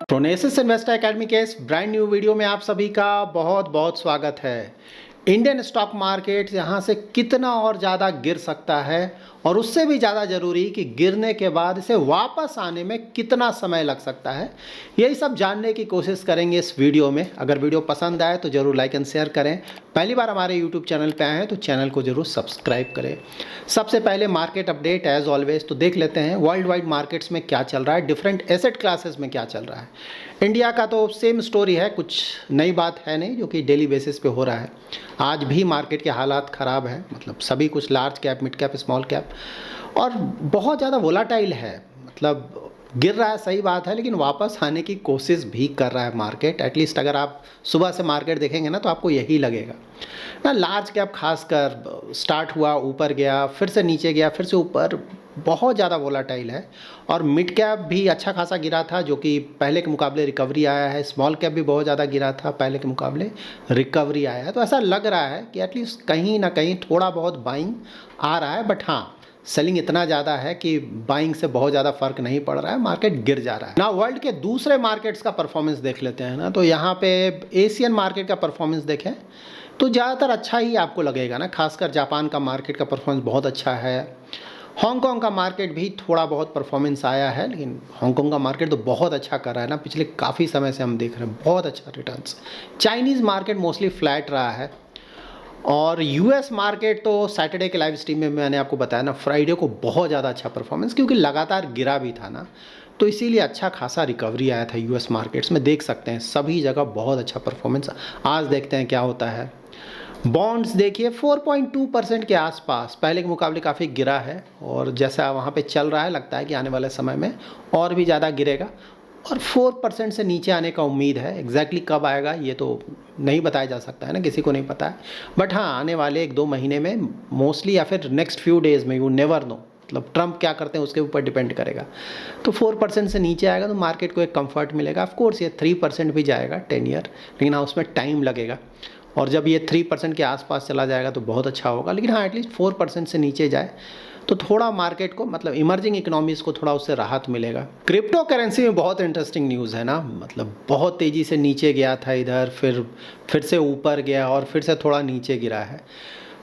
प्रोनेसिस investor academy के इस brand new video में आप सभी का बहुत बहुत स्वागत है। इंडियन स्टॉक मार्केट यहाँ से कितना और ज़्यादा गिर सकता है और उससे भी ज़्यादा ज़रूरी कि गिरने के बाद इसे वापस आने में कितना समय लग सकता है, यही सब जानने की कोशिश करेंगे इस वीडियो में। अगर वीडियो पसंद आए तो ज़रूर लाइक एंड शेयर करें। पहली बार हमारे यूट्यूब चैनल पे आए हैं तो चैनल को ज़रूर सब्सक्राइब करें। सबसे पहले मार्केट अपडेट एज ऑलवेज तो देख लेते हैं वर्ल्ड वाइड मार्केट्स में क्या चल रहा है, डिफरेंट एसेट क्लासेस में क्या चल रहा है। इंडिया का तो सेम स्टोरी है, कुछ नई बात है नहीं, जो कि डेली बेसिस पे हो रहा है। आज भी मार्केट के हालात ख़राब हैं, मतलब सभी कुछ large cap, mid cap, small cap, और बहुत ज़्यादा वोलाटाइल है। मतलब गिर रहा है सही बात है, लेकिन वापस आने की कोशिश भी कर रहा है मार्केट। एटलीस्ट अगर आप सुबह से मार्केट देखेंगे ना तो आपको यही लगेगा ना। लार्ज कैप खासकर स्टार्ट हुआ, ऊपर गया, फिर से नीचे गया, फिर से ऊपर, बहुत ज़्यादा वोलाटाइल है। और मिड कैप भी अच्छा खासा गिरा था, जो कि पहले के मुकाबले रिकवरी आया है। स्मॉल कैप भी बहुत ज़्यादा गिरा था, पहले के मुकाबले रिकवरी आया है। तो ऐसा लग रहा है कि एटलीस्ट कहीं ना कहीं थोड़ा बहुत बाइंग आ रहा है, बट हाँ, सेलिंग इतना ज़्यादा है कि बाइंग से बहुत ज़्यादा फर्क नहीं पड़ रहा है, मार्केट गिर जा रहा है ना। वर्ल्ड के दूसरे मार्केट्स का परफॉर्मेंस देख लेते हैं ना। तो यहाँ पे एशियन मार्केट का परफॉर्मेंस देखें तो ज़्यादातर अच्छा ही आपको लगेगा ना। खासकर जापान का मार्केट का परफॉर्मेंस बहुत अच्छा है। हांगकांग का मार्केट भी थोड़ा बहुत परफॉर्मेंस आया है, लेकिन हांगकांग का मार्केट तो बहुत अच्छा कर रहा है ना। पिछले काफ़ी समय से हम देख रहे हैं बहुत अच्छा returns. Chinese market mostly flat रहा है। और यूएस मार्केट तो सैटरडे के लाइव स्ट्रीम में मैंने आपको बताया ना, फ्राइडे को बहुत ज़्यादा अच्छा परफॉर्मेंस, क्योंकि लगातार गिरा भी था ना, तो इसीलिए अच्छा खासा रिकवरी आया था यूएस मार्केट्स में। देख सकते हैं सभी जगह बहुत अच्छा परफॉर्मेंस। आज देखते हैं क्या होता है। बॉन्ड्स देखिए 4.2% के आसपास, पहले के मुकाबले काफ़ी गिरा है, और जैसा वहाँ पे चल रहा है लगता है कि आने वाले समय में और भी ज़्यादा गिरेगा और 4% से नीचे आने का उम्मीद है। एग्जैक्टली कब आएगा ये तो नहीं बताया जा सकता है ना, किसी को नहीं पता है। बट हाँ, आने वाले 1-2 महीने में मोस्टली, या फिर नेक्स्ट फ्यू डेज़ में, यू नेवर नो, मतलब ट्रंप क्या करते हैं उसके ऊपर डिपेंड करेगा। तो 4% से नीचे आएगा तो मार्केट को एक कंफर्ट मिलेगा। ऑफकोर्स ये 3% भी जाएगा 10 ईयर, लेकिन हाँ उसमें टाइम लगेगा। और जब ये 3% के आसपास चला जाएगा तो बहुत अच्छा होगा। लेकिन हाँ, एटलीस्ट 4% से नीचे जाए तो थोड़ा मार्केट को, मतलब इमर्जिंग इकोनॉमीज़ को थोड़ा उससे राहत मिलेगा। क्रिप्टो करेंसी में बहुत इंटरेस्टिंग न्यूज़ है ना। मतलब बहुत तेज़ी से नीचे गया था इधर, फिर से ऊपर गया और फिर से थोड़ा नीचे गिरा है।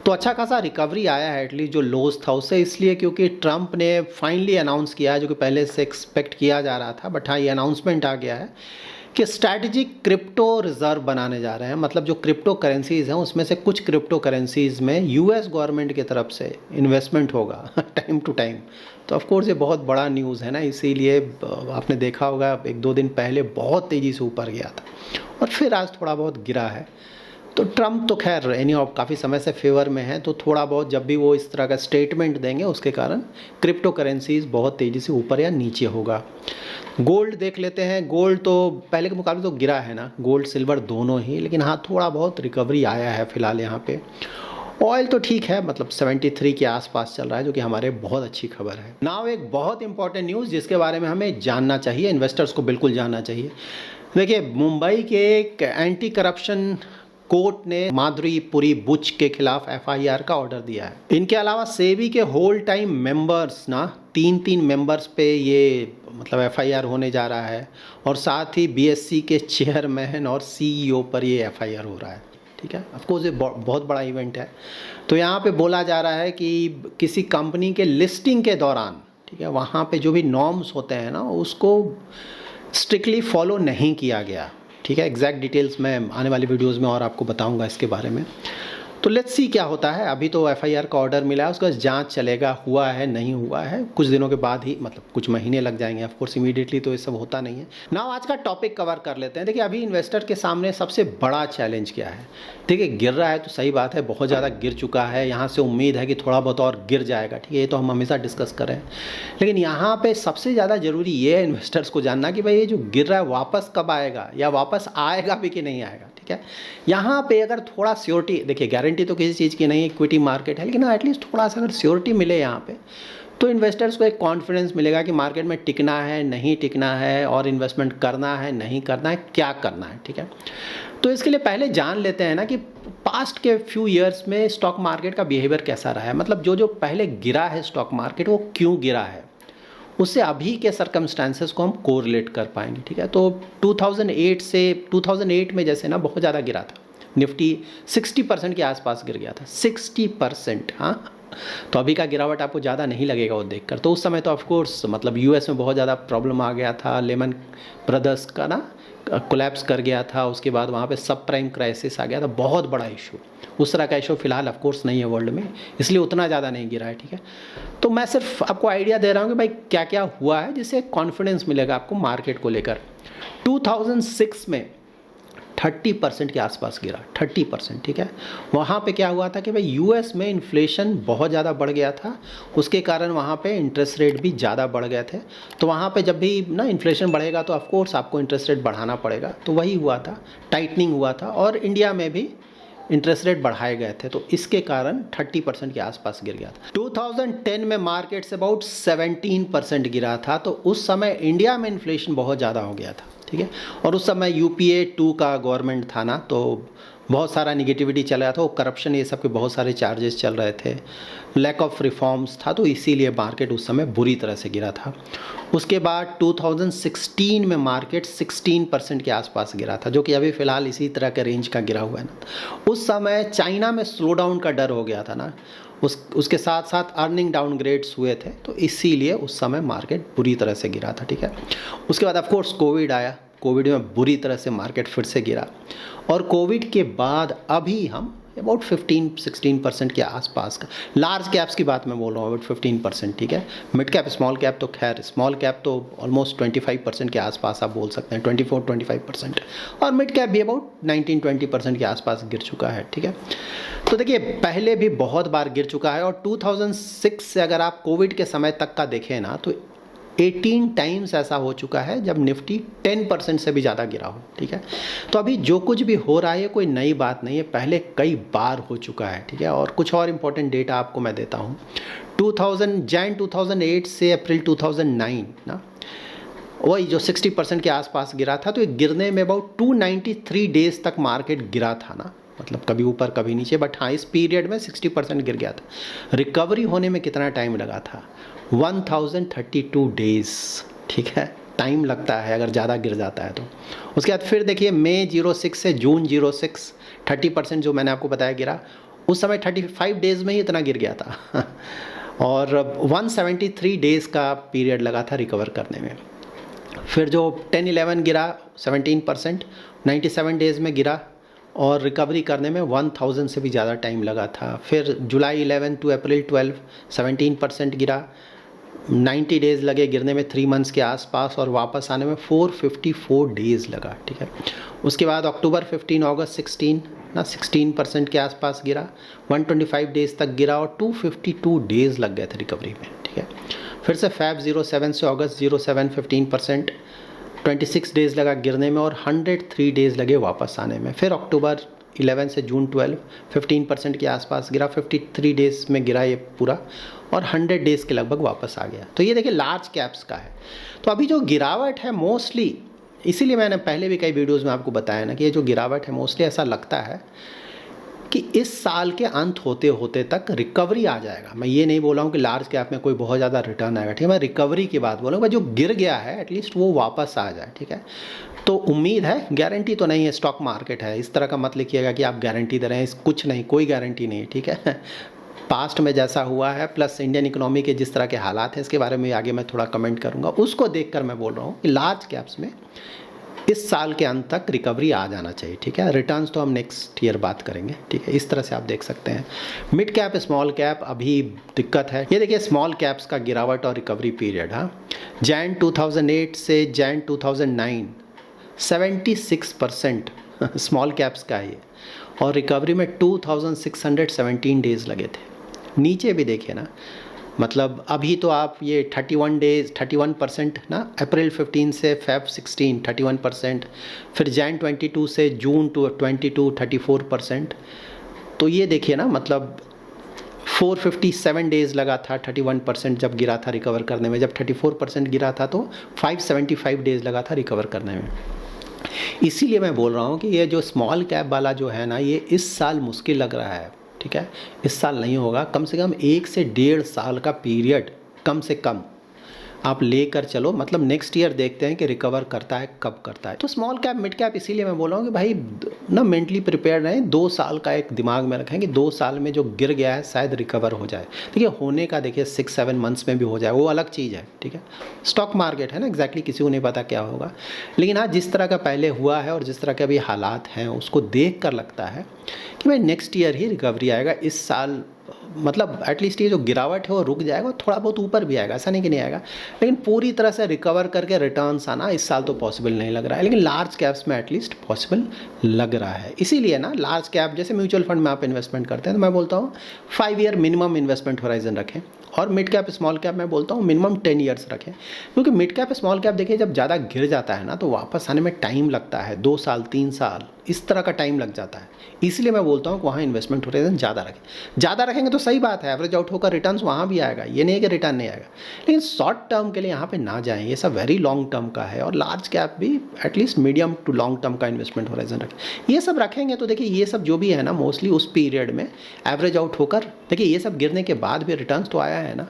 तो अच्छा खासा रिकवरी आया है एटलीस्ट जो लॉस था उससे, इसलिए क्योंकि ट्रंप ने फाइनली अनाउंस किया है, जो कि पहले से एक्सपेक्ट किया जा रहा था। बट हाँ, ये अनाउंसमेंट आ गया है कि स्ट्रैटेजिक क्रिप्टो रिजर्व बनाने जा रहे हैं। मतलब जो क्रिप्टो करेंसीज़ हैं उसमें से कुछ क्रिप्टो करेंसीज़ में यूएस गवर्नमेंट की तरफ से इन्वेस्टमेंट होगा टाइम टू टाइम। तो ऑफ कोर्स ये बहुत बड़ा न्यूज़ है ना, इसीलिए आपने देखा होगा 1-2 दिन पहले बहुत तेज़ी से ऊपर गया था और फिर आज थोड़ा बहुत गिरा है। तो ट्रंप तो खैर एनी ऑफ काफ़ी समय से फेवर में है, तो थोड़ा बहुत जब भी वो इस तरह का स्टेटमेंट देंगे उसके कारण क्रिप्टो करेंसीज़ बहुत तेज़ी से ऊपर या नीचे होगा। गोल्ड देख लेते हैं। गोल्ड तो पहले के मुकाबले तो गिरा है ना, गोल्ड सिल्वर दोनों ही, लेकिन हाँ थोड़ा बहुत रिकवरी आया है फिलहाल यहाँ पे। ऑयल तो ठीक है, मतलब 73 के आसपास चल रहा है, जो कि हमारे बहुत अच्छी खबर है। नाउ एक बहुत इंपॉर्टेंट न्यूज़ जिसके बारे में हमें जानना चाहिए, इन्वेस्टर्स को बिल्कुल जानना चाहिए। देखिए, मुंबई के एक एंटी करप्शन कोर्ट ने माधुरी पुरी बुच के खिलाफ एफआईआर का ऑर्डर दिया है। इनके अलावा सेबी के होल टाइम मेंबर्स ना, 3 मेंबर्स पे ये मतलब एफआईआर होने जा रहा है, और साथ ही बीएससी के चेयरमैन और सीईओ पर ये एफआईआर हो रहा है। ठीक है, ऑफकोर्स ये बहुत बड़ा इवेंट है। तो यहाँ पे बोला जा रहा है कि किसी कंपनी के लिस्टिंग के दौरान, ठीक है, वहाँ पे जो भी नॉर्म्स होते हैं ना उसको स्ट्रिक्टली फॉलो नहीं किया गया। ठीक है, एग्जैक्ट डिटेल्स मैं आने वाली वीडियोस में और आपको बताऊंगा इसके बारे में। तो लेट्स सी क्या होता है। अभी तो एफआईआर का ऑर्डर मिला है, उसका जांच चलेगा, हुआ है नहीं हुआ है, कुछ दिनों के बाद ही, मतलब कुछ महीने लग जाएंगे। ऑफ कोर्स इमीडिएटली तो ये सब होता नहीं है ना। आज का टॉपिक कवर कर लेते हैं। देखिए, अभी इन्वेस्टर के सामने सबसे बड़ा चैलेंज क्या है। देखिए, गिर रहा है तो सही बात है, बहुत ज़्यादा गिर चुका है, यहाँ से उम्मीद है कि थोड़ा बहुत और गिर जाएगा। ठीक है, ये तो हम हमेशा डिस्कस कर रहे हैं, लेकिन यहाँ पर सबसे ज़्यादा ज़रूरी ये है इन्वेस्टर्स को जानना कि भाई ये जो गिर रहा है वापस कब आएगा, या वापस आएगा भी कि नहीं आएगा। ठीक है, यहाँ पे अगर थोड़ा श्योरिटी, देखिए गारंटी तो किसी चीज़ की नहीं, इक्विटी मार्केट है, लेकिन एटलीस्ट थोड़ा सा अगर श्योरिटी मिले यहाँ पे, तो इन्वेस्टर्स को एक कॉन्फिडेंस मिलेगा कि मार्केट में टिकना है नहीं टिकना है, और इन्वेस्टमेंट करना है नहीं करना है, क्या करना है। ठीक है, तो इसके लिए पहले जान लेते हैं ना कि पास्ट के फ्यू ईयर्स में स्टॉक मार्केट का बिहेवियर कैसा रहा है। मतलब जो जो पहले गिरा है स्टॉक मार्केट, वो क्यों गिरा है, उससे अभी के सर्कमस्टांसेस को हम कोरिलेट कर पाएंगे, ठीक है। तो 2008 में जैसे ना बहुत ज़्यादा गिरा था, निफ्टी 60% के आसपास गिर गया था, 60%। हाँ, तो अभी का गिरावट आपको ज़्यादा नहीं लगेगा वो देखकर। तो उस समय तो ऑफ कोर्स मतलब यूएस में बहुत ज़्यादा प्रॉब्लम आ गया था, लेमन ब्रदर्स का ना कोलैप्स कर गया था, उसके बाद वहाँ पे सब प्राइम क्राइसिस आ गया था, बहुत बड़ा इशू। उस तरह का इशू फिलहाल ऑफ कोर्स नहीं है वर्ल्ड में, इसलिए उतना ज़्यादा नहीं गिरा है, ठीक है। तो मैं सिर्फ आपको आइडिया दे रहा हूँ कि भाई क्या क्या हुआ है, जिससे कॉन्फिडेंस मिलेगा आपको मार्केट को लेकर। 2006 में 30% के आसपास गिरा, 30%, ठीक है। वहाँ पे क्या हुआ था कि भाई यूएस में इन्फ्लेशन बहुत ज़्यादा बढ़ गया था, उसके कारण वहाँ पे इंटरेस्ट रेट भी ज़्यादा बढ़ गए थे। तो वहाँ पे जब भी ना इन्फ्लेशन बढ़ेगा तो ऑफकोर्स आपको इंटरेस्ट रेट बढ़ाना पड़ेगा, तो वही हुआ था, टाइटनिंग हुआ था। और इंडिया में भी इंटरेस्ट रेट बढ़ाए गए थे, तो इसके कारण 30% के आसपास गिर गया था। 2010 में मार्केट से अबाउट 17% गिरा था, तो उस समय इंडिया में इन्फ्लेशन बहुत ज़्यादा हो गया था, ठीक है। और उस समय UPA 2 का गवर्नमेंट था ना, तो बहुत सारा निगेटिविटी चल रहा था, वो करप्शन ये सब के बहुत सारे चार्जेस चल रहे थे, लैक ऑफ रिफॉर्म्स था, तो इसीलिए मार्केट उस समय बुरी तरह से गिरा था। उसके बाद 2016 में मार्केट 16% के आसपास गिरा था, जो कि अभी फ़िलहाल इसी तरह के रेंज का गिरा हुआ है ना। उस समय चाइना में स्लो डाउन का डर हो गया था ना, उसके साथ साथ अर्निंग डाउनग्रेड्स हुए थे, तो इसीलिए उस समय मार्केट बुरी तरह से गिरा था, ठीक है। उसके बाद ऑफकोर्स कोविड आया, कोविड में बुरी तरह से मार्केट फिर से गिरा, और कोविड के बाद अभी हम अबाउट 15-16% के आसपास का, लार्ज कैप्स की बात मैं बोल रहा हूँ, अबाउट 15%, ठीक है। मिड कैप स्मॉल कैप तो खैर, स्मॉल कैप तो ऑलमोस्ट 25% के आसपास आप बोल सकते हैं, 24-25%, और मिड कैप भी अबाउट 19-20% के आसपास गिर चुका है, ठीक है। तो देखिए पहले भी बहुत बार गिर चुका है, और 2006 से अगर आप कोविड के समय तक का देखें ना, तो 18 टाइम्स ऐसा हो चुका है जब निफ्टी 10% से भी ज़्यादा गिरा हो, ठीक है। तो अभी जो कुछ भी हो रहा है कोई नई बात नहीं है, पहले कई बार हो चुका है, ठीक है। और कुछ और इम्पोर्टेंट डेटा आपको मैं देता हूँ। जैन 2008 से अप्रैल 2009 ना, वही जो 60% के आसपास गिरा था, तो गिरने में अबाउट 293 डेज तक मार्केट गिरा था ना, मतलब कभी ऊपर कभी नीचे, बट हाँ इस पीरियड में 60% गिर गया था। रिकवरी होने में कितना टाइम लगा था? 1032 डेज, ठीक है, टाइम लगता है अगर ज़्यादा गिर जाता है तो। उसके बाद फिर देखिए मई 06 से जून 06, 30% जो मैंने आपको बताया गिरा, उस समय 35 डेज़ में ही इतना गिर गया था और 173 डेज़ का पीरियड लगा था रिकवर करने में। फिर जो 10-11 गिरा 17%, 97 डेज़ में गिरा, और रिकवरी करने में 1000 से भी ज़्यादा टाइम लगा था। फिर जुलाई 11 टू अप्रैल 12 17% गिरा, 90 डेज़ लगे गिरने में, 3 मंथ्स के आसपास, और वापस आने में 454 डेज़ लगा, ठीक है। उसके बाद अक्टूबर 15 अगस्त 16 ना 16% के आसपास गिरा, 125 डेज़ तक गिरा, और 252 डेज़ लग गए थे रिकवरी में, ठीक है। फिर से फैब 07 से अगस्त 07 15%, 26 डेज़ लगा गिरने में, और 103 डेज़ लगे वापस आने में। फिर अक्टूबर 11 से जून 12 15% के आसपास गिरा, 53 डेज़ में गिरा ये पूरा, और 100 डेज़ के लगभग वापस आ गया। तो ये देखिए लार्ज कैप्स का है। तो अभी जो गिरावट है मोस्टली, इसीलिए मैंने पहले भी कई वीडियोज़ में आपको बताया ना कि ये जो गिरावट है मोस्टली ऐसा लगता है कि इस साल के अंत होते होते तक रिकवरी आ जाएगा। मैं ये नहीं बोल रहा हूँ कि लार्ज कैप में कोई बहुत ज़्यादा रिटर्न आएगा, ठीक है। मैं रिकवरी की बात बोलूँगा, जो गिर गया है एटलीस्ट वो वापस आ जाए, ठीक है। तो उम्मीद है, गारंटी तो नहीं है, स्टॉक मार्केट है, इस तरह का मत लिखिएगा कि आप गारंटी दे रहे हैं, कुछ नहीं, कोई गारंटी नहीं है, ठीक है। पास्ट में जैसा हुआ है प्लस इंडियन इकोनॉमी के जिस तरह के हालात हैं, इसके बारे में आगे मैं थोड़ा कमेंट करूँगा, उसको देखकर मैं बोल रहा हूँ कि लार्ज कैप्स में इस साल के अंत तक रिकवरी आ जाना चाहिए, ठीक है। रिटर्न्स तो हम नेक्स्ट ईयर बात करेंगे, ठीक है। इस तरह से आप देख सकते हैं। मिड कैप स्मॉल कैप अभी दिक्कत है। ये देखिए स्मॉल कैप्स का गिरावट और रिकवरी पीरियड, हाँ, जैन 2008 से जैन 2009 76% स्मॉल कैप्स का है, और रिकवरी में 2617 डेज़ लगे थे। नीचे भी देखिए ना, मतलब अभी तो आप ये 31 डेज़ 31% ना, अप्रैल 15 से फेब 16 31%, फिर जैन 22 से जून 22 34%। तो ये देखिए ना, मतलब 457 डेज़ लगा था 31% जब गिरा था रिकवर करने में। जब 34% गिरा था तो 575 डेज़ लगा था रिकवर करने में। इसीलिए मैं बोल रहा हूँ कि ये जो स्मॉल कैप वाला जो है ना, ये इस साल मुश्किल लग रहा है, ठीक है। इस साल नहीं होगा, कम से कम 1 से 1.5 साल का पीरियड कम से कम आप लेकर चलो, मतलब नेक्स्ट ईयर देखते हैं कि रिकवर करता है, कब करता है। तो स्मॉल कैप मिड कैप इसीलिए मैं बोल रहा हूँ कि भाई ना मेंटली प्रिपेयर रहें, 2 साल का एक दिमाग में रखें कि 2 साल में जो गिर गया है शायद रिकवर हो जाए। देखिए होने का, देखिए 6-7 मंथ्स में भी हो जाए, वो अलग चीज़ है, ठीक है। स्टॉक मार्केट है ना, एग्जैक्टली किसी को नहीं पता क्या होगा, लेकिन हाँ जिस तरह का पहले हुआ है और जिस तरह के अभी हालात हैं उसको देख कर लगता है कि भाई नेक्स्ट ईयर ही रिकवरी आएगा। इस साल मतलब एटलीस्ट ये जो गिरावट है वो रुक जाएगा, थोड़ा बहुत ऊपर भी आएगा, ऐसा नहीं कि नहीं आएगा, लेकिन पूरी तरह से रिकवर करके रिटर्न्स आना इस साल तो पॉसिबल नहीं लग रहा है, लेकिन लार्ज कैप्स में एटलीस्ट पॉसिबल लग रहा है। इसीलिए ना लार्ज कैप जैसे म्यूचुअल फंड में आप इन्वेस्टमेंट करते हैं तो मैं बोलता हूँ 5 ईयर मिनिमम इन्वेस्टमेंट होराइजन रखें, और मिड कैप स्मॉल कैप मैं बोलता हूँ मिनिमम 10 ईयर्स रखें, क्योंकि मिड कैप स्मॉल कैप देखिए जब ज़्यादा गिर जाता है ना तो वापस आने में टाइम लगता है, 2 साल 3 साल इस तरह का टाइम लग जाता है। इसलिए मैं बोलता हूँ कि वहाँ इन्वेस्टमेंट होराइजन ज़्यादा रखें। ज़्यादा रखेंगे तो सही बात है, एवरेज आउट होकर रिटर्न्स वहाँ भी आएगा, ये नहीं है कि रिटर्न नहीं आएगा, लेकिन शॉर्ट टर्म के लिए यहाँ पे ना जाएं, ये सब वेरी लॉन्ग टर्म का है। और लार्ज कैप भी at least medium to long term का इन्वेस्टमेंट होराइजन रखें। ये सब रखेंगे तो देखिए ये सब जो भी है ना मोस्टली उस पीरियड में एवरेज आउट होकर, देखिए ये सब गिरने के बाद भी रिटर्न्स तो आया है ना,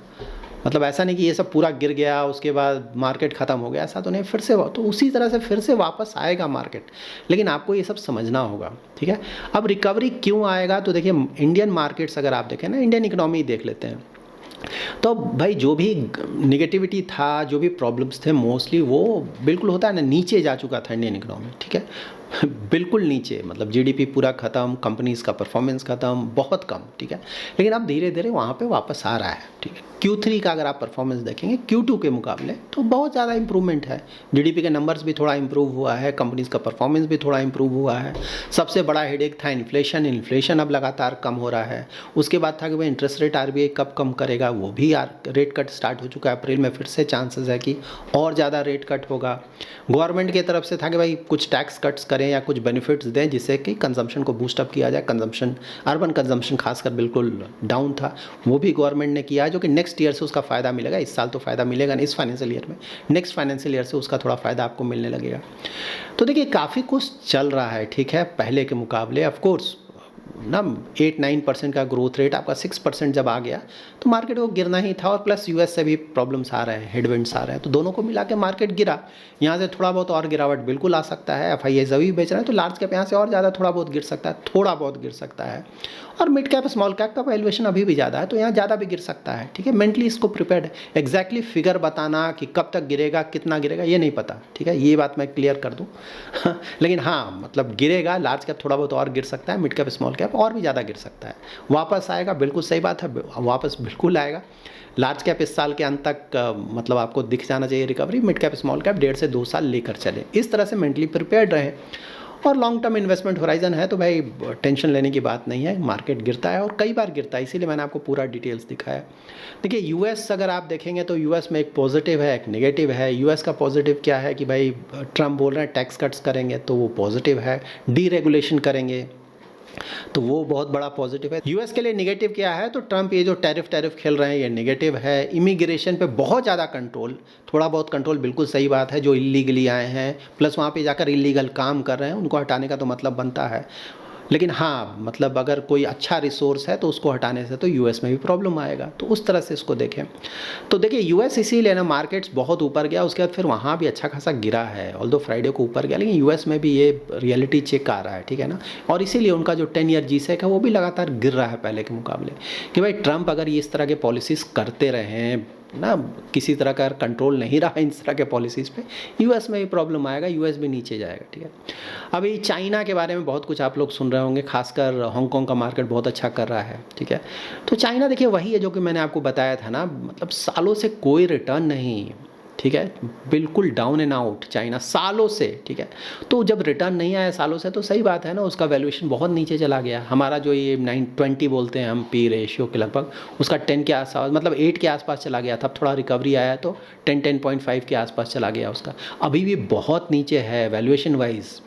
मतलब ऐसा नहीं कि ये सब पूरा गिर गया उसके बाद मार्केट ख़त्म हो गया, ऐसा तो नहीं, फिर से तो उसी तरह से फिर से वापस आएगा मार्केट, लेकिन आपको ये सब समझना होगा, ठीक है। अब रिकवरी क्यों आएगा, तो देखिए इंडियन मार्केट्स अगर आप देखें ना, इंडियन इकोनॉमी देख लेते हैं, तो भाई जो भी निगेटिविटी था, जो भी प्रॉब्लम्स थे मोस्टली वो बिल्कुल होता है ना नीचे जा चुका था इंडियन इकोनॉमी, ठीक है बिल्कुल नीचे, मतलब जीडीपी पूरा ख़त्म, कंपनीज़ का परफॉर्मेंस ख़त्म, बहुत कम, ठीक है। लेकिन अब धीरे धीरे वहाँ पे वापस आ रहा है, ठीक है। Q3 का अगर आप परफॉर्मेंस देखेंगे Q2 के मुकाबले तो बहुत ज़्यादा इंप्रूवमेंट है, जीडीपी के नंबर्स भी थोड़ा इंप्रूव हुआ है, कंपनीज़ का परफॉर्मेंस भी थोड़ा इंप्रूव हुआ है। सबसे बड़ा हेडेक था इन्फ्लेशन अब लगातार कम हो रहा है। उसके बाद था कि भाई इंटरेस्ट रेट आरबीआई कब कम करेगा, वो भी रेट कट स्टार्ट हो चुका है, अप्रैल में फिर से चांसेस है कि और ज़्यादा रेट कट होगा। गवर्नमेंट की तरफ से था कि भाई कुछ टैक्स कट्स करें या कुछ बेनिफिट्स दें जिससे कि कंजम्पशन को बूस्टअप किया जाए, कंजम्पशन अर्बन कंजम्पशन खासकर बिल्कुल डाउन था, वो भी गवर्नमेंट ने किया है, जो कि नेक्स्ट ईयर से उसका फ़ायदा मिलेगा। इस साल तो फ़ायदा मिलेगा नहीं इस फाइनेंशियल ईयर में, नेक्स्ट फाइनेंशियल ईयर से उसका थोड़ा फ़ायदा आपको मिलने लगेगा। तो देखिए काफ़ी कुछ चल रहा है, ठीक है, पहले के मुकाबले। ऑफकोर्स ना 8-9% का ग्रोथ रेट आपका 6% जब आ गया तो मार्केट को गिरना ही था, और प्लस यूएस से भी प्रॉब्लम्स आ रहे हैं, हेडविंड्स आ रहे हैं, तो दोनों को मिला के मार्केट गिरा। यहाँ से थोड़ा बहुत और गिरावट बिल्कुल आ सकता है, एफआईआई अभी बेच रहे हैं तो लार्ज कैप यहाँ से और ज़्यादा थोड़ा बहुत गिर सकता है, थोड़ा बहुत गिर सकता है। और मिड कैप स्मॉल कैप का वैल्यूएशन अभी भी ज़्यादा है तो यहाँ ज़्यादा भी गिर सकता है, ठीक है। मेंटली इसको प्रिपेयर्ड है, एग्जैक्टली फिगर बताना कि कब तक गिरेगा कितना गिरेगा ये नहीं पता, ठीक है, ये बात मैं क्लियर कर दूँ लेकिन हाँ मतलब गिरेगा, लार्ज कैप थोड़ा बहुत और गिर सकता है, मिड कैप स्मॉल कैप और भी ज़्यादा गिर सकता है। वापस आएगा, बिल्कुल सही बात है, वापस बिल्कुल आएगा। लार्ज कैप इस साल के अंत तक मतलब आपको दिख जाना चाहिए recovery, mid cap small cap 1.5 से 2 साल लेकर चले, इस तरह से मेंटली प्रिपेयर्ड रहें। और लॉन्ग टर्म इन्वेस्टमेंट होराइजन है तो भाई टेंशन लेने की बात नहीं है, मार्केट गिरता है और कई बार गिरता है, इसीलिए मैंने आपको पूरा डिटेल्स दिखाया। देखिए यूएस अगर आप देखेंगे तो यूएस में एक पॉजिटिव है एक नेगेटिव है। यूएस का पॉजिटिव क्या है कि भाई ट्रम्प बोल रहे हैं टैक्स कट्स करेंगे तो वो पॉजिटिव है, डीरेगुलेशन करेंगे तो वो बहुत बड़ा पॉजिटिव है। यूएस के लिए नेगेटिव क्या है, तो ट्रम्प ये जो टैरिफ खेल रहे हैं ये नेगेटिव है। इमिग्रेशन पे बहुत ज़्यादा कंट्रोल, थोड़ा बहुत कंट्रोल बिल्कुल सही बात है, जो इलीगली आए हैं प्लस वहाँ पे जाकर इलीगल काम कर रहे हैं उनको हटाने का तो मतलब बनता है। लेकिन हाँ मतलब अगर कोई अच्छा रिसोर्स है तो उसको हटाने से तो यूएस में भी प्रॉब्लम आएगा, तो उस तरह से इसको देखें। तो देखिए यूएस इसीलिए ना मार्केट्स बहुत ऊपर गया, उसके बाद फिर वहाँ भी अच्छा खासा गिरा है, ऑल्दो फ्राइडे को ऊपर गया, लेकिन यूएस में भी ये रियलिटी चेक आ रहा है, ठीक है ना। और इसीलिए उनका जो 10 ईयर जीसेक है वो भी लगातार गिर रहा है पहले के मुकाबले, कि भाई ट्रम्प अगर ये इस तरह के पॉलिसीज़ करते रहें ना, किसी तरह का कंट्रोल नहीं रहा इन तरह के पॉलिसीज़ पे, यूएस में भी प्रॉब्लम आएगा, यूएस भी नीचे जाएगा, ठीक है। अभी चाइना के बारे में बहुत कुछ आप लोग सुन रहे होंगे, खासकर हांगकांग का मार्केट बहुत अच्छा कर रहा है, ठीक है। तो चाइना देखिए वही है जो कि मैंने आपको बताया था ना, मतलब सालों से कोई रिटर्न नहीं, ठीक है, बिल्कुल डाउन एंड आउट चाइना सालों से, ठीक है। तो जब रिटर्न नहीं आया सालों से तो सही बात है ना, उसका वैल्यूएशन बहुत नीचे चला गया। हमारा जो ये 920 बोलते हैं हम पी रेशियो के लगभग, उसका 10 के आसपास मतलब 8 के आसपास चला गया था, थोड़ा रिकवरी आया तो 10-10.5 के आसपास चला गया उसका, अभी भी बहुत नीचे है वैल्यूएशन वाइज,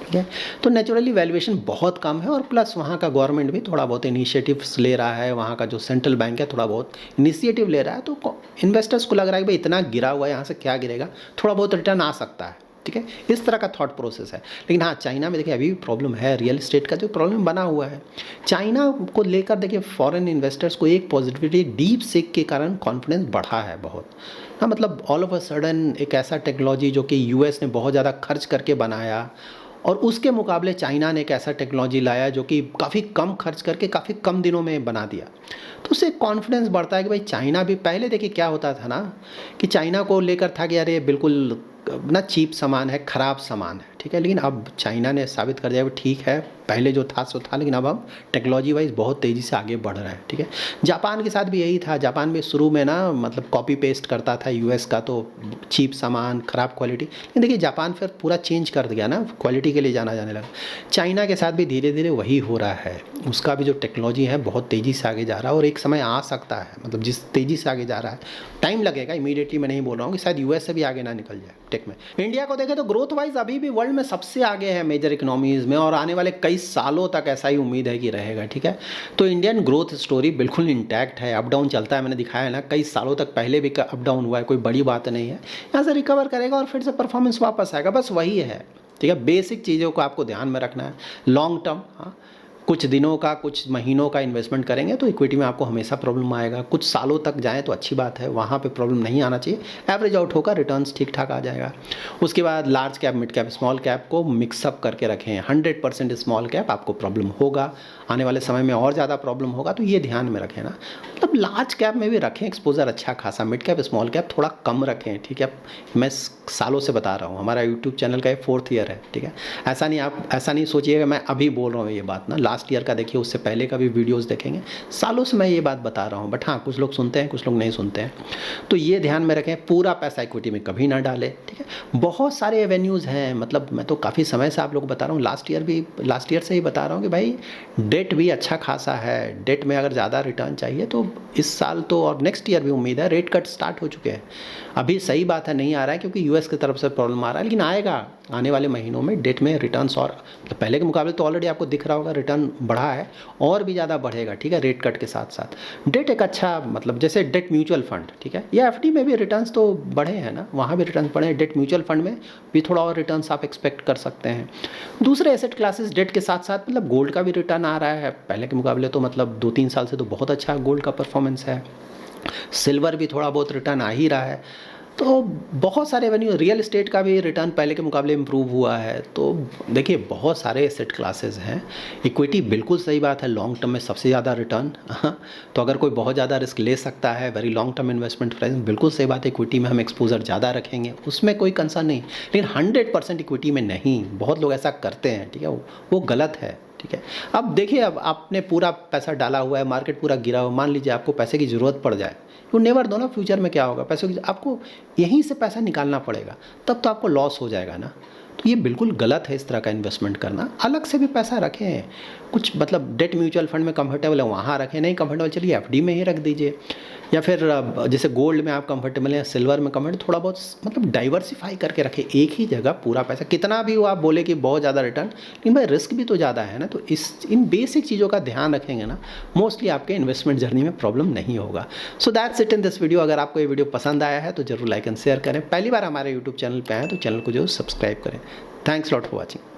ठीक है। तो नेचुरली वैल्यूएशन बहुत कम है, और प्लस वहाँ का गवर्नमेंट भी थोड़ा बहुत इनिशिएटिव्स ले रहा है, वहाँ का जो सेंट्रल बैंक है थोड़ा बहुत इनिशिएटिव ले रहा है, तो इन्वेस्टर्स को लग रहा है कि भाई इतना गिरा हुआ है यहाँ से क्या गिरेगा, थोड़ा बहुत रिटर्न आ सकता है, ठीक है, इस तरह का थॉट प्रोसेस है। लेकिन हाँ चाइना में देखिए अभी भी प्रॉब्लम है, रियल एस्टेट का जो प्रॉब्लम बना हुआ है चाइना को लेकर। देखिए फॉरेन इन्वेस्टर्स को एक पॉजिटिविटी डीप सीक के कारण कॉन्फिडेंस बढ़ा है बहुत, हाँ, मतलब ऑल ऑफ अ सडन एक ऐसा टेक्नोलॉजी जो कि यूएस ने बहुत ज़्यादा खर्च करके बनाया और उसके मुकाबले चाइना ने एक ऐसा टेक्नोलॉजी लाया जो कि काफ़ी कम खर्च करके काफ़ी कम दिनों में बना दिया। तो उससे कॉन्फिडेंस बढ़ता है कि भाई चाइना भी, पहले देखिए क्या होता था ना कि चाइना को लेकर था कि अरे बिल्कुल ना चीप सामान है, ख़राब सामान है, ठीक है। लेकिन अब चाइना ने साबित कर दिया कि ठीक है, पहले जो था सो था, लेकिन अब हम टेक्नोलॉजी वाइज बहुत तेज़ी से आगे बढ़ रहे हैं, ठीक है। जापान के साथ भी यही था। जापान भी शुरू में ना मतलब कॉपी पेस्ट करता था यूएस का, तो चीप सामान, ख़राब क्वालिटी। लेकिन देखिए जापान फिर पूरा चेंज कर दिया ना, क्वालिटी के लिए जाना जाने लगा। चाइना के साथ भी धीरे धीरे वही हो रहा है। उसका भी जो टेक्नोलॉजी है बहुत तेज़ी से आगे जा रहा है और एक समय आ सकता है, मतलब जिस तेज़ी से आगे जा रहा है, टाइम लगेगा, इमीडिएटली मैं नहीं बोल रहा हूँ कि शायद यूएस से भी आगे ना निकल जाए टेक में। इंडिया को देखें तो ग्रोथ वाइज अभी भी वर्ल्ड में सबसे आगे है मेजर इकोनॉमीज़ में, और आने वाले कई सालों तक ऐसा ही उम्मीद है कि रहेगा, ठीक है। तो इंडियन ग्रोथ स्टोरी बिल्कुल इंटैक्ट है। अप डाउन चलता है, मैंने दिखाया है ना, कई सालों तक पहले भी अप डाउन हुआ है, कोई बड़ी बात नहीं है। यहाँ से रिकवर करेगा और फिर से परफॉर्मेंस वापस आएगा, बस वही है, ठीक है। बेसिक चीज़ों को आपको ध्यान में रखना है। लॉन्ग टर्म, हाँ, कुछ दिनों का, कुछ महीनों का इन्वेस्टमेंट करेंगे तो इक्विटी में आपको हमेशा प्रॉब्लम आएगा। कुछ सालों तक जाएँ तो अच्छी बात है, वहाँ पे प्रॉब्लम नहीं आना चाहिए। एवरेज आउट होगा, रिटर्न्स ठीक ठाक आ जाएगा। उसके बाद large cap, mid cap, small cap को मिक्सअप करके रखें। 100% स्मॉल कैप आपको प्रॉब्लम होगा, आने वाले समय में और ज़्यादा प्रॉब्लम होगा, तो ये ध्यान में रखें ना। मतलब लार्ज कैप में भी रखें एक्सपोजर अच्छा खासा, मिड कैप, स्मॉल कैप थोड़ा कम रखें, ठीक है। मैं सालों से बता रहा हूँ, हमारा यूट्यूब चैनल का ये 4th ईयर है, ठीक है। ऐसा नहीं, आप ऐसा नहीं सोचिएगा मैं अभी बोल रहा हूँ ये बात ना, लास्ट ईयर का देखिए, उससे पहले का भी वीडियोस देखेंगे, सालों से मैं ये बात बता रहा हूँ। बट हाँ, कुछ लोग सुनते हैं, कुछ लोग नहीं सुनते हैं, तो ये ध्यान में रखें। पूरा पैसा इक्विटी में कभी ना डालें, ठीक है। बहुत सारे एवेन्यूज़ हैं, मतलब मैं तो काफ़ी समय से आप लोग बता रहा हूँ, लास्ट ईयर से ही बता रहा हूँ कि भाई डेट भी अच्छा खासा है। डेट में अगर ज़्यादा रिटर्न चाहिए तो इस साल तो और नेक्स्ट ईयर भी उम्मीद है। रेट कट स्टार्ट हो चुके हैं, अभी सही बात है नहीं आ रहा है क्योंकि यूएस की तरफ से प्रॉब्लम आ रहा है, लेकिन आएगा आने वाले महीनों में। डेट में रिटर्न्स और तो पहले के मुकाबले तो ऑलरेडी आपको दिख रहा होगा रिटर्न बढ़ा है और भी ज़्यादा बढ़ेगा, ठीक है, रेट कट के साथ साथ। डेट एक अच्छा, मतलब जैसे डेट म्यूचुअल फंड, ठीक है, या एफडी में भी रिटर्न्स तो बढ़े हैं ना, वहाँ भी रिटर्न्स बढ़े हैं। डेट म्यूचुअल फंड में भी थोड़ा और रिटर्न्स आप एक्सपेक्ट कर सकते हैं। दूसरे एसेट क्लासेस डेट के साथ साथ, मतलब गोल्ड का भी रिटर्न आ रहा है पहले के मुकाबले, तो मतलब 2-3 साल से तो बहुत अच्छा गोल्ड का परफॉर्मेंस है। सिल्वर भी थोड़ा बहुत रिटर्न आ ही रहा है। तो बहुत सारे एवेन्यू, रियल एस्टेट का भी रिटर्न पहले के मुकाबले इम्प्रूव हुआ है। तो देखिए बहुत सारे एसेट क्लासेस हैं। इक्विटी बिल्कुल सही बात है, लॉन्ग टर्म में सबसे ज़्यादा रिटर्न। तो अगर कोई बहुत ज़्यादा रिस्क ले सकता है, very long term investment price, बिल्कुल सही बात है, इक्विटी में हम एक्सपोजर ज़्यादा रखेंगे, उसमें कोई कंसर्न नहीं। लेकिन 100% इक्विटी में नहीं, बहुत लोग ऐसा करते हैं, ठीक है, वो गलत है, ठीक है। अब देखिए, अब आपने पूरा पैसा डाला हुआ है, मार्केट पूरा गिरा हुआ, मान लीजिए आपको पैसे की ज़रूरत पड़ जाए, तो नेवर दो ना, फ्यूचर में क्या होगा, पैसों की आपको यहीं से पैसा निकालना पड़ेगा, तब तो आपको लॉस हो जाएगा ना। तो ये बिल्कुल गलत है इस तरह का इन्वेस्टमेंट करना। अलग से भी पैसा रखें, कुछ मतलब डेट म्यूचुअल फंड में कंफर्टेबल है वहाँ रखें, नहीं कंफर्टेबल चलिए एफडी में ही रख दीजिए, या फिर जैसे गोल्ड में आप कंफर्टेबल हैं, सिल्वर में कंफर्टेबल, थोड़ा बहुत मतलब डाइवर्सिफाई करके रखें। एक ही जगह पूरा पैसा, कितना भी हो आप बोले कि बहुत ज़्यादा रिटर्न, लेकिन भाई रिस्क भी तो ज़्यादा है ना। तो इन बेसिक चीज़ों का ध्यान रखेंगे ना, मोस्टली आपके इन्वेस्टमेंट जर्नी में प्रॉब्लम नहीं होगा। So that's it in this video. अगर आपको ये वीडियो पसंद आया है तो जरूर लाइक एंड शेयर करें। पहली बार हमारे यूट्यूब चैनल पर आए हैं तो चैनल को जो सब्सक्राइब करें। Thanks lot for watching.